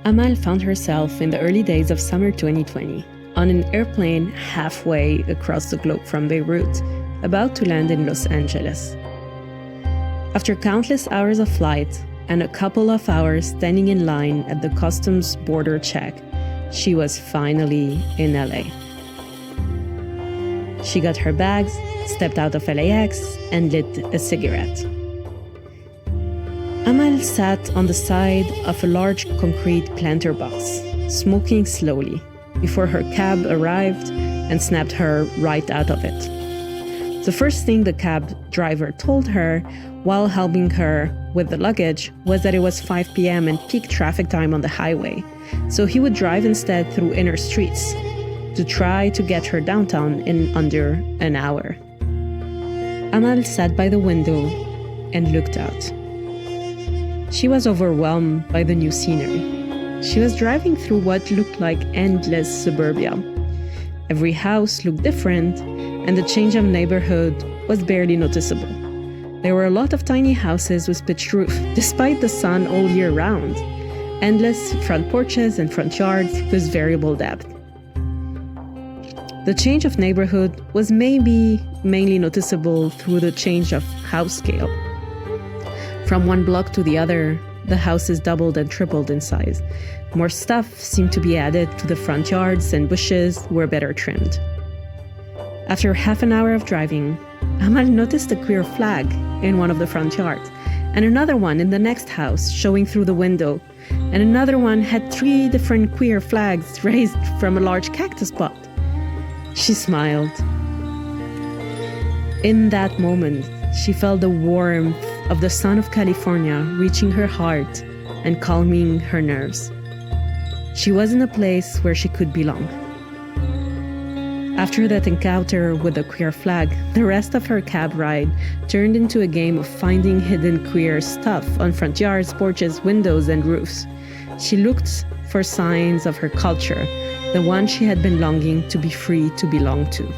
Amal found herself in the early days of summer 2020 on an airplane halfway across the globe from Beirut, about to land in Los Angeles. After countless hours of flight and a couple of hours standing in line at the customs border check, she was finally in LA. She got her bags, stepped out of LAX, and lit a cigarette. Amal sat on the side of a large concrete planter box, smoking slowly, before her cab arrived and snapped her right out of it. The first thing the cab driver told her while helping her with the luggage was that it was 5 p.m. and peak traffic time on the highway, so he would drive instead through inner streets to try to get her downtown in under an hour. Amal sat by the window and looked out. She was overwhelmed by the new scenery. She was driving through what looked like endless suburbia. Every house looked different, and the change of neighborhood was barely noticeable. There were a lot of tiny houses with pitched roof, despite the sun all year round. Endless front porches and front yards with variable depth. The change of neighborhood was maybe mainly noticeable through the change of house scale. From one block to the other, the houses doubled and tripled in size. More stuff seemed to be added to the front yards, and bushes were better trimmed. After half an hour of driving, Amal noticed a queer flag in one of the front yards, and another one in the next house showing through the window, and another one had 3 different queer flags raised from a large cactus pot. She smiled. In that moment, she felt the warmth of the sun of California reaching her heart and calming her nerves. She was in a place where she could belong. After that encounter with the queer flag, the rest of her cab ride turned into a game of finding hidden queer stuff on front yards, porches, windows, and roofs. She looked for signs of her culture, the one she had been longing to be free to belong to.